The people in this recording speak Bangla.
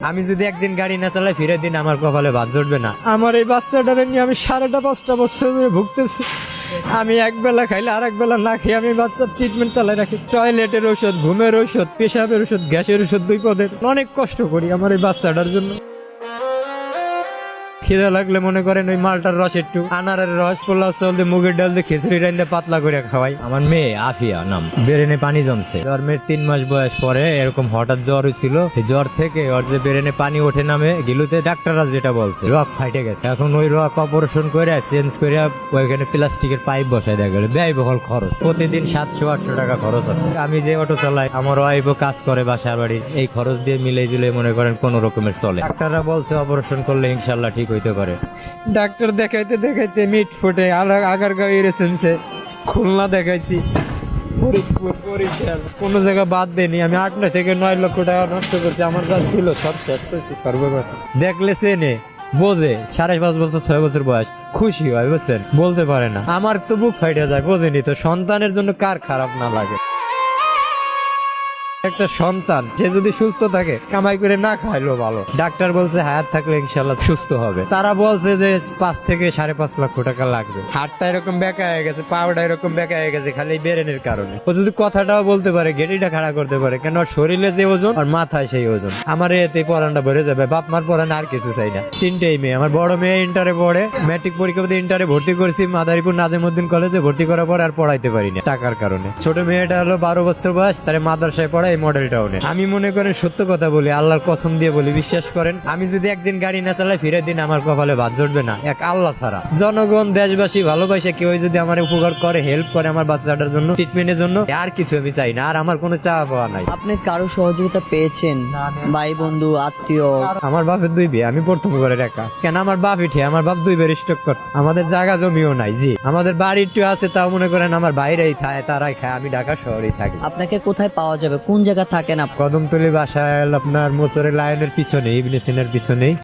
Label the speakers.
Speaker 1: আমি যদি একদিন গাড়ি না চালাই ফিরে দিন আমার কপালে ভাত জুটবে না। আমার এই বাচ্চাটারে নিয়ে আমি 5.5 বছর ধরে ভুগতেছি। আমি এক বেলা খাইলে আর এক বেলা না খেয়ে আমি বাচ্চার ট্রিটমেন্ট চালাই রাখি। টয়লেটের ওষুধ, ঘুমের ওষুধ, পেশাবের ওষুধ, গ্যাসের ওষুধ 2 পদের। অনেক কষ্ট করি আমার এই বাচ্চাটার জন্য। খিদে লাগলে মনে করেন ওই মালটার রস, একটু আনারের রস, পোলাও চাল দিয়ে, মুগের ডাল দিয়ে, খিচুড়ি রান্না পাতলা করে খাওয়াই। আমার মেয়ে আফিয়া নাম, বেরেনে পানি জমছে। জন্মের 3 মাস বয়স পরে এরকম হঠাৎ জ্বর হয়েছিল। জ্বর থেকে ওর যে বেরেনে পানি ওঠে নামে গিলুতে, ডাক্তাররা যেটা বলছে রক ফাইটে গেছে। এখন ওই রক অপারেশন করে চেঞ্জ করে ওইখানে প্লাস্টিকের পাইপ বসাই দেওয়া গেল। ব্যয়বহুল খরচ, প্রতিদিন 700-800 টাকা খরচ আছে। আমি যে অটো চালাই, আমার ওয়াইফও কাজ করে বাসার বাড়ি, এই খরচ দিয়ে মিলে জুলে মনে করেন কোন রকমের চলে। ডাক্তাররা বলছে অপারেশন করলে ইনশাল্লাহ ঠিক হইতে পারে। ডাক্তার দেখাইতে দেখাইতে মিট ফুটে আগারগাঁও রেসেন্সে, খুলনা দেখাইছি, ফরিদপুর, বরিশাল, কোন জায়গা বাদ দেয়নি। আমি 8 থেকে 9 লক্ষ টাকা নষ্ট করছি। আমার যা ছিল সব শেষ করছি সর্বপ্রথম। দেখলে চেনে বোঝে, 5.5 বছর 6 বছর বয়স, খুশি হয় বুঝছেন, বলতে পারে না। আমার তো বুক ফাইটে যায়, বোঝেনি তো। সন্তানের জন্য কার খারাপ না লাগে? একটা সন্তান সে যদি সুস্থ থাকে, কামাই করে না খাইলেও ভালো। ডাক্তার বলছে হায়াত থাকলে ইনশাল্লাহ সুস্থ হবে। তারা বলছে যে 5 থেকে 5.5 লক্ষ টাকা লাগবে। হাতটা এরকম বেঁকা হয়ে গেছে, পাওয়াটা এরকম বেঁকা হয়ে গেছে খালি বেরেনের কারণে। ও যদি কথাটাও বলতে পারে, গেটিটা খাড়া করতে পারে, কেন ওর শরীরে যে ওজন আর মাথায় সেই ওজন। আমার এতে পড়ানটা ভরে যাবে। বাপ মার পড়ান আর কিছু চাই না। 3টেই মেয়ে। আমার বড় মেয়ে ইন্টারে পড়ে, ম্যাট্রিক পরীক্ষা দিয়ে ইন্টারে ভর্তি করেছি মাদারীপুর নাজিমউদ্দিন কলেজে। ভর্তি করার পর আর পড়াইতে পারি না টাকার কারণে। ছোট মেয়েটা হলো 12 বছর বয়স, তারে মাদ্রাসায় পড়ায়, এই মডেল টাউনে। আমি মনে করেন সত্য কথা বলি, আল্লাহর কসম দিয়ে বলি, বিশ্বাস করেন, আমি যদি একদিন গাড়ি না চালাই ফিরে দিন আমার কপালে ভাত জুটবে না, এক আল্লাহ ছাড়া। জনগণ, দেশবাসী, ভালোবাসা কেউ যদি আমার উপকার করে, হেল্প করে আমার বাচ্চাটার জন্য, ট্রিটমেন্টের জন্য, আর কিছু আমি চাই না। আর আমার কোনো চাওয়া পাওয়া নাই।
Speaker 2: আপনি কারো সহযোগিতা পেয়েছেন? ভাই, বন্ধু, আত্মীয়?
Speaker 1: আমার বাপের 2 বিয়ে, আমি প্রথম করে একা। কেন আমার বাপ ইঠে, আমার বাপ 2 বার স্টক করছে। আমাদের জায়গা জমিও নাই। জি, আমাদের বাড়ি একটু আছে, তাও মনে করেন আমার বাইরেই খায়, তারাই খায়, আমি ঢাকা শহরেই থাকি।
Speaker 2: আপনাকে কোথায় পাওয়া যাবে? কোন জায়গা থাকেন আপনি?
Speaker 1: কদমতলী বাসায়, আপনার মোচরের লায়নের পিছনে, ইবনে সিনার পিছনেই।